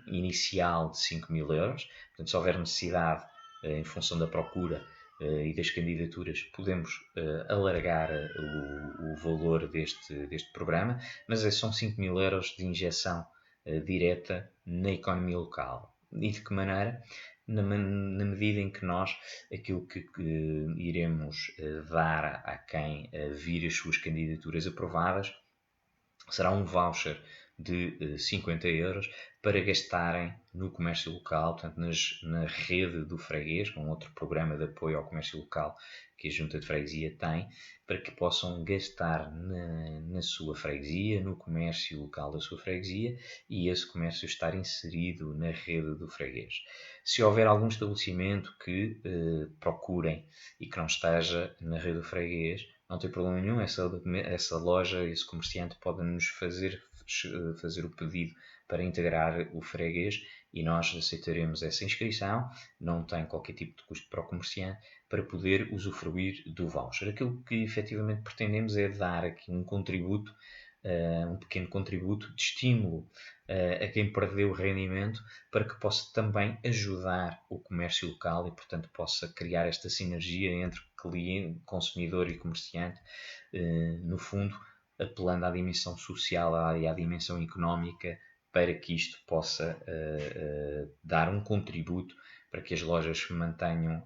inicial de 5.000 euros, portanto, se houver necessidade, em função da procura e das candidaturas, podemos alargar o valor deste programa, mas são 5.000 euros de injeção direta na economia local. E de que maneira? Na medida em que nós, aquilo que iremos dar a quem vir as suas candidaturas aprovadas, será um voucher de 50 euros para gastarem no comércio local, portanto, na rede do freguês, com outro programa de apoio ao comércio local que a Junta de Freguesia tem, para que possam gastar na sua freguesia, no comércio local da sua freguesia, e esse comércio estar inserido na rede do freguês. Se houver algum estabelecimento que procurem e que não esteja na rede do freguês, não tem problema nenhum, essa loja, esse comerciante pode nos fazer o pedido para integrar o freguês e nós aceitaremos essa inscrição, não tem qualquer tipo de custo para o comerciante, para poder usufruir do voucher. Aquilo que efetivamente pretendemos é dar aqui um contributo um pequeno contributo de estímulo a quem perdeu o rendimento, para que possa também ajudar o comércio local e, portanto, possa criar esta sinergia entre cliente, consumidor e comerciante, no fundo, apelando à dimensão social e à dimensão económica, para que isto possa dar um contributo para que as lojas se mantenham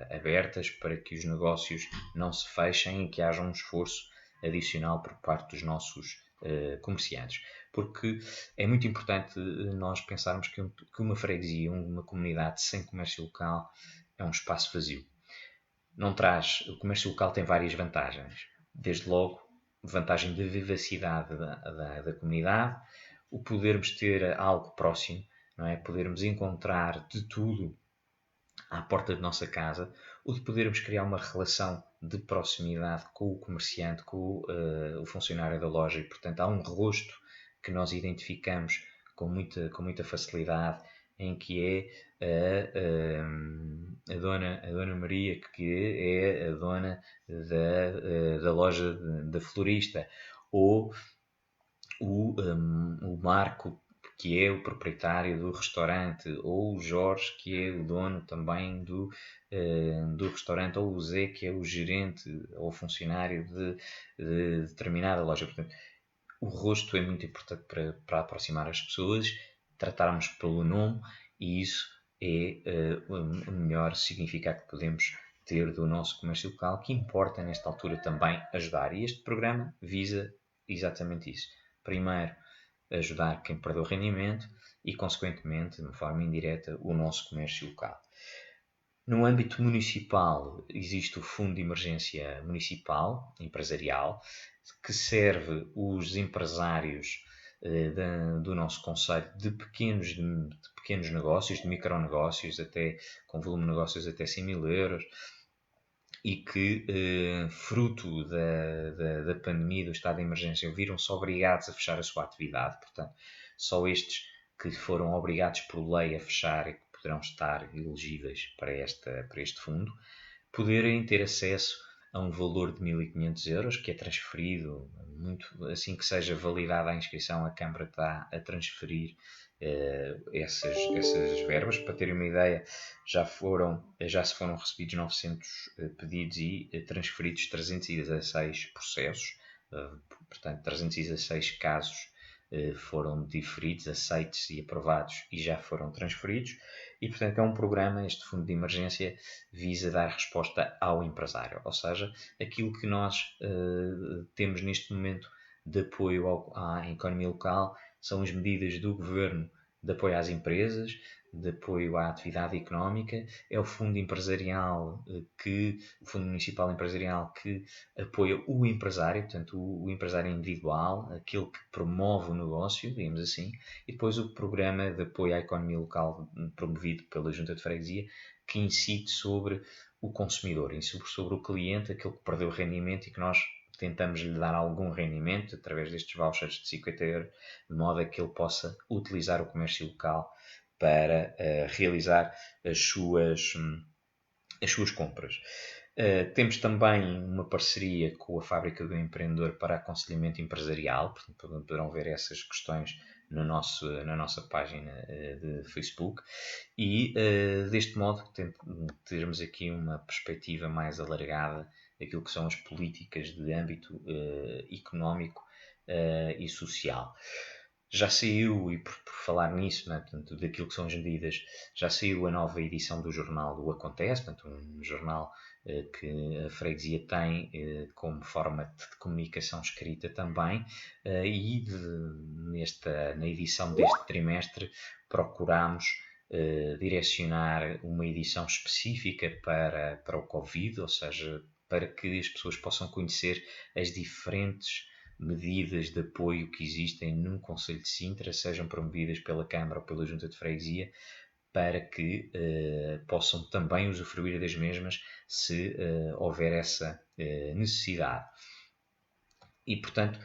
abertas, para que os negócios não se fechem e que haja um esforço adicional por parte dos nossos comerciantes. Porque é muito importante nós pensarmos que uma freguesia, uma comunidade sem comércio local é um espaço vazio. Não traz, o comércio local tem várias vantagens. Desde logo, vantagem de vivacidade da comunidade, o podermos ter algo próximo, não é? Podermos encontrar de tudo à porta de nossa casa, ou de podermos criar uma relação de proximidade com o comerciante, com o funcionário da loja, e portanto há um rosto que nós identificamos com muita facilidade, em que é a dona Maria, que é a dona da loja da florista, ou o Marco, que é o proprietário do restaurante, ou o Jorge, que é o dono também do restaurante, ou o Zé, que é o gerente ou funcionário de determinada loja. Portanto, o rosto é muito importante para aproximar as pessoas, tratarmos pelo nome, e isso é o melhor significado que podemos ter do nosso comércio local, que importa nesta altura também ajudar. E este programa visa exatamente isso. Primeiro, ajudar quem perdeu rendimento e, consequentemente, de uma forma indireta, o nosso comércio local. No âmbito municipal, existe o Fundo de Emergência Municipal, empresarial, que serve os empresários do nosso concelho de pequenos negócios, de micronegócios, com volume de negócios até 100 mil euros, e que, fruto da pandemia, do estado de emergência, viram-se obrigados a fechar a sua atividade. Portanto, só estes que foram obrigados por lei a fechar e que poderão estar elegíveis para este fundo, poderem ter acesso a um valor de 1.500 euros, que é transferido, assim que seja validada a inscrição, a Câmara está a transferir essas verbas. Para terem uma ideia, já se foram recebidos 900 pedidos e transferidos 316 processos, portanto 316 casos foram diferidos, aceitos e aprovados e já foram transferidos. E, portanto, é um programa, este fundo de emergência visa dar resposta ao empresário, ou seja, aquilo que nós temos neste momento de apoio à economia local são as medidas do governo de apoio às empresas, de apoio à atividade económica, é o fundo empresarial o fundo municipal empresarial que apoia o empresário, portanto o empresário individual, aquele que promove o negócio, digamos assim, e depois o programa de apoio à economia local promovido pela Junta de Freguesia, que incide sobre o consumidor, sobre o cliente, aquele que perdeu rendimento e que nós tentamos lhe dar algum rendimento através destes vouchers de 50 euros, de modo a que ele possa utilizar o comércio local para realizar as suas compras. Temos também uma parceria com a Fábrica do Empreendedor para aconselhamento empresarial, portanto poderão ver essas questões na nossa página de Facebook, e deste modo termos aqui uma perspectiva mais alargada daquilo que são as políticas de âmbito económico e social. Já saiu, e por falar nisso, né, portanto, daquilo que são as medidas, já saiu a nova edição do jornal do Acontece, portanto, um jornal que a freguesia tem como forma de comunicação escrita também, e na edição deste trimestre procuramos direcionar uma edição específica para o Covid, ou seja, para que as pessoas possam conhecer as diferentes medidas de apoio que existem num Concelho de Sintra, sejam promovidas pela Câmara ou pela Junta de Freguesia, para que possam também usufruir das mesmas se houver essa necessidade. E, portanto,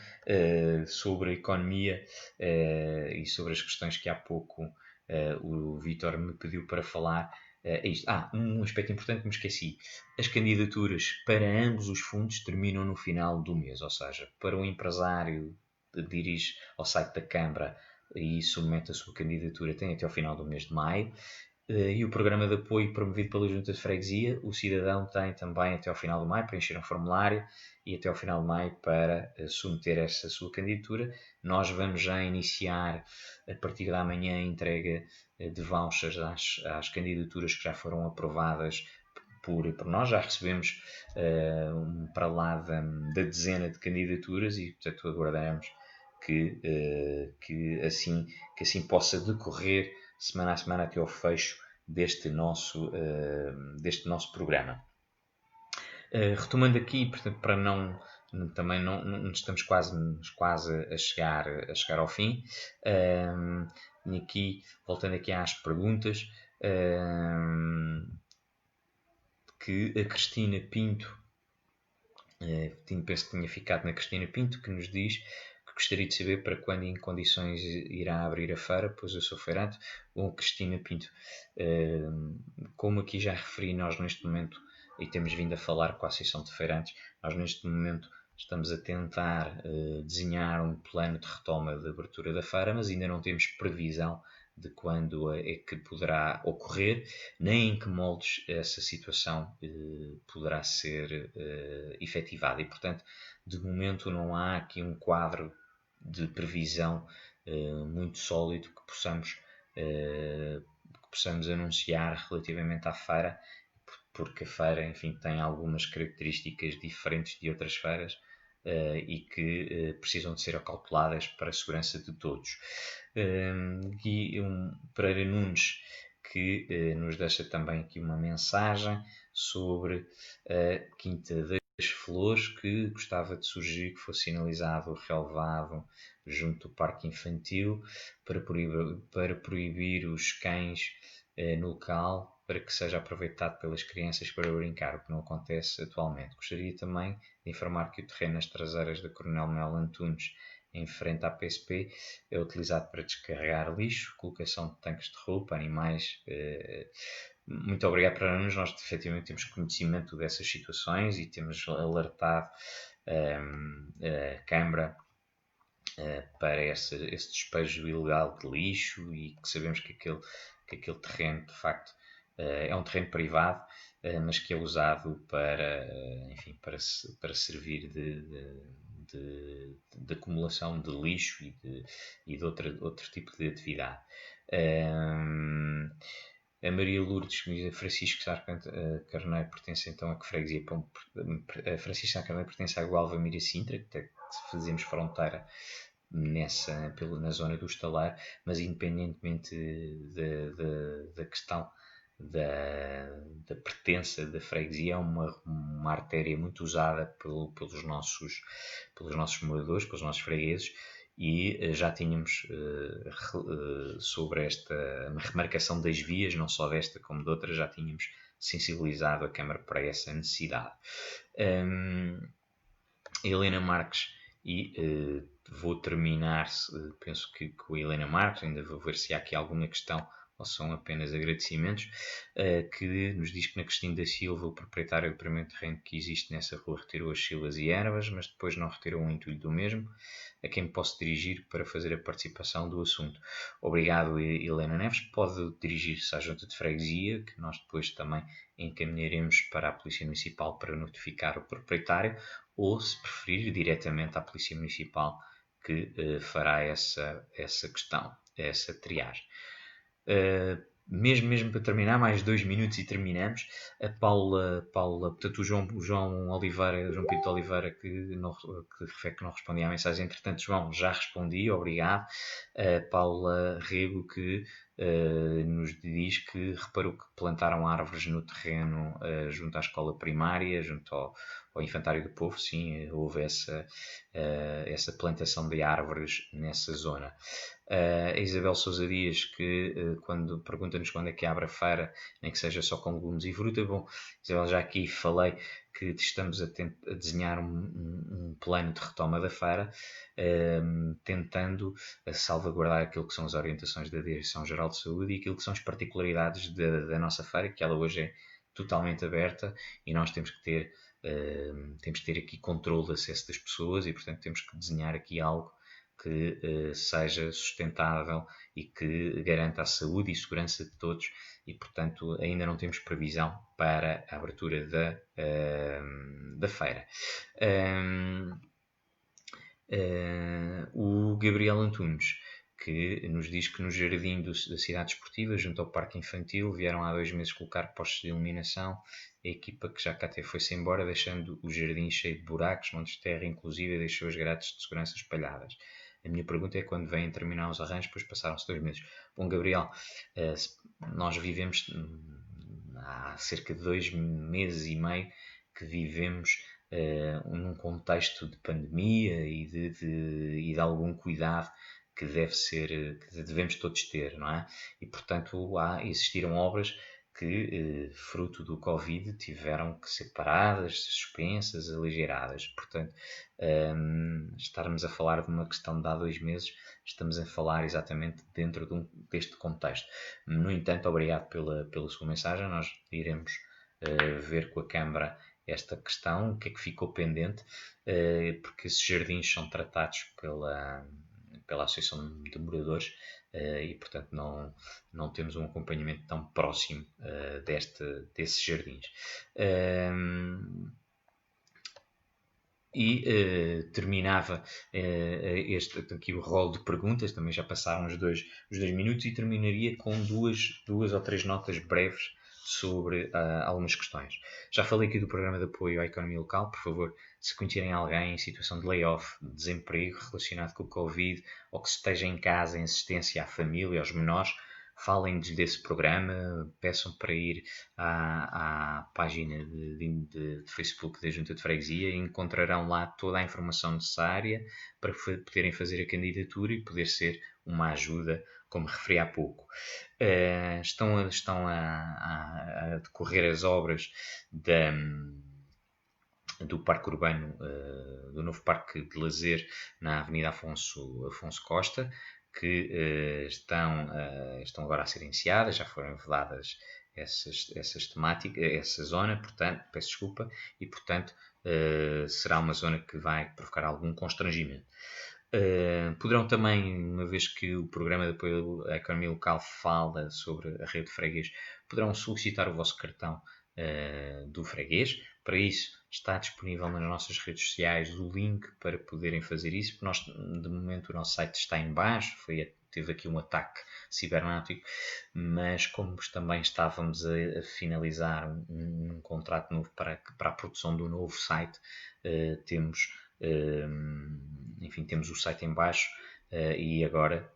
sobre a economia e sobre as questões que há pouco o Vítor me pediu para falar, é isto. Um aspecto importante que me esqueci. As candidaturas para ambos os fundos terminam no final do mês, ou seja, para o empresário dirige ao site da Câmara e submete a sua candidatura, tem até ao final do mês de maio. E o programa de apoio promovido pela Junta de Freguesia, o cidadão tem também até ao final de maio para encher um formulário e até ao final de maio para submeter essa sua candidatura. Nós vamos já iniciar, a partir da manhã, a entrega de vouchers às candidaturas que já foram aprovadas por nós. Já recebemos para lá da dezena de candidaturas e, portanto, aguardamos que assim possa decorrer semana a semana até ao fecho deste nosso programa. Retomando aqui, portanto, para também não estamos quase a chegar ao fim. Aqui, voltando aqui às perguntas, que a Cristina Pinto, penso que tinha ficado na Cristina Pinto, que nos diz que gostaria de saber para quando e em condições irá abrir a feira, pois eu sou feirante. Bom, Cristina Pinto, como aqui já referi, nós neste momento, e temos vindo a falar com a Associação de Feirantes, nós neste momento estamos a tentar desenhar um plano de retoma de abertura da feira, mas ainda não temos previsão de quando é que poderá ocorrer, nem em que moldes essa situação poderá ser efetivada. E, portanto, de momento não há aqui um quadro de previsão muito sólido que possamos anunciar relativamente à feira, porque a feira, enfim, tem algumas características diferentes de outras feiras e que precisam de ser acalculadas para a segurança de todos. E Pereira Nunes, que nos deixa também aqui uma mensagem sobre a Quinta das Flores, que gostava de sugerir que fosse sinalizado o relevado junto do parque infantil para proibir os cães no local, para que seja aproveitado pelas crianças para brincar, o que não acontece atualmente. Gostaria também de informar que o terreno nas traseiras da Coronel Mel Antunes, em frente à PSP, é utilizado para descarregar lixo, colocação de tanques de roupa, animais. Muito obrigado para nós. Nós efetivamente temos conhecimento dessas situações e temos alertado a Câmara para esse despejo ilegal de lixo, e que sabemos que aquele terreno, de facto, é um terreno privado, mas que é usado para servir de acumulação de lixo e de outro tipo de atividade. A Maria Lourdes, que diz: a Francisco Sá Carneiro pertence então a que freguesia? A Francisco Sá Carneiro pertence à Gualva Mira Sintra, que fazemos fronteira na zona do Estalar, mas independentemente da questão da pertença da freguesia, é uma artéria muito usada pelos nossos moradores, pelos nossos fregueses, e já tínhamos sobre esta remarcação das vias, não só desta como de outras, já tínhamos sensibilizado a Câmara para essa necessidade. Helena Marques, e vou terminar, penso que com a Helena Marques, ainda vou ver se há aqui alguma questão ou são apenas agradecimentos, que nos diz que na Cristina da Silva, o proprietário do primeiro terreno que existe nessa rua, retirou as silas e ervas, mas depois não retirou o entulho do mesmo. A quem me posso dirigir para fazer a participação do assunto? Obrigado, Helena Neves. Pode dirigir-se à Junta de Freguesia, que nós depois também encaminharemos para a Polícia Municipal para notificar o proprietário, ou, se preferir, diretamente à Polícia Municipal, que fará essa questão, essa triagem. Mesmo para terminar, mais 2 minutos e terminamos. A Paula, portanto, o João Pinto Oliveira, que refere que não respondia à mensagem. Entretanto, João, já respondi, obrigado. A Paula Rego, que nos diz que reparou que plantaram árvores no terreno junto à escola primária, junto ao Infantário do Povo. Sim, houve essa plantação de árvores nessa zona. A Isabel Sousa Dias, que pergunta-nos quando é que abre a feira, nem que seja só com legumes e fruta. Bom, Isabel, já aqui falei que estamos a desenhar um plano de retoma da feira, tentando salvaguardar aquilo que são as orientações da Direção-Geral de Saúde e aquilo que são as particularidades da nossa feira, que ela hoje é totalmente aberta e nós temos que ter aqui controle de acesso das pessoas e, portanto, temos que desenhar aqui algo que seja sustentável e que garanta a saúde e segurança de todos e, portanto, ainda não temos previsão para a abertura da feira. O Gabriel Antunes, que nos diz que no jardim da cidade esportiva, junto ao parque infantil, vieram há 2 meses colocar postos de iluminação. A equipa que já cá teve foi-se embora, deixando o jardim cheio de buracos, montes de terra, inclusive deixou as grades de segurança espalhadas. A minha pergunta é quando vêm terminar os arranjos, pois passaram-se 2 meses. Bom, Gabriel, nós vivemos há cerca de 2 meses e meio que vivemos num contexto de pandemia e de algum cuidado que deve ser, que devemos todos ter, não é? E, portanto, existiram obras que, fruto do Covid, tiveram que ser paradas, suspensas, aligeradas. Portanto, estarmos a falar de uma questão de há 2 meses, estamos a falar exatamente dentro deste contexto. No entanto, obrigado pela sua mensagem. Nós iremos ver com a Câmara esta questão, o que é que ficou pendente, porque esses jardins são tratados pela Associação de Moradores e, portanto, não temos um acompanhamento tão próximo desses jardins. Terminava aqui o rol de perguntas, também já passaram os dois minutos, e terminaria com duas ou três notas breves sobre algumas questões. Já falei aqui do programa de apoio à economia local. Por favor, se conhecerem alguém em situação de layoff, de desemprego relacionado com o Covid, ou que esteja em casa em assistência à família, aos menores, falem-lhes desse programa, peçam para ir à página de Facebook da Junta de Freguesia e encontrarão lá toda a informação necessária para poderem fazer a candidatura e poder ser uma ajuda, como referi há pouco. Estão a decorrer as obras do Parque Urbano, do novo Parque de Lazer na Avenida Afonso Costa, que estão agora a ser iniciadas, já foram vedadas essas temáticas, essa zona, portanto, peço desculpa, e portanto será uma zona que vai provocar algum constrangimento. Poderão também, uma vez que o programa de apoio à economia local fala sobre a rede de freguês, poderão solicitar o vosso cartão do freguês. Para isso está disponível nas nossas redes sociais o link para poderem fazer isso. Nós, de momento, o nosso site está em baixo, teve aqui um ataque cibernético, mas como também estávamos a finalizar um contrato novo para a produção do novo site, temos o site em baixo. E agora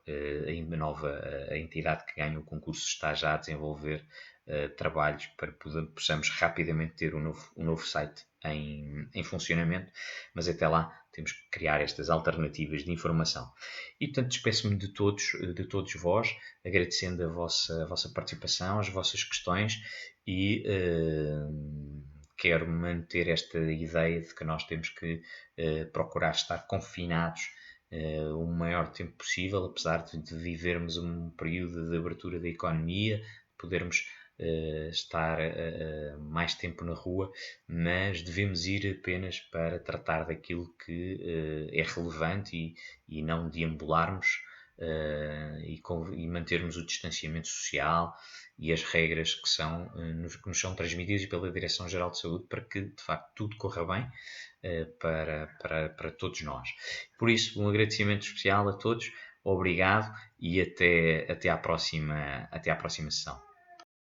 a entidade que ganha o concurso está já a desenvolver trabalhos para possamos rapidamente ter um novo site em funcionamento, mas até lá temos que criar estas alternativas de informação. E, portanto, despeço-me de todos vós, agradecendo a vossa participação, as vossas questões, e quero manter esta ideia de que nós temos que procurar estar confinados o maior tempo possível, apesar de vivermos um período de abertura da economia, podermos estar mais tempo na rua, mas devemos ir apenas para tratar daquilo que é relevante e não deambularmos e mantermos o distanciamento social e as regras que nos são transmitidas pela Direção-Geral de Saúde para que, de facto, tudo corra bem para todos nós. Por isso, um agradecimento especial a todos, obrigado e até à próxima sessão.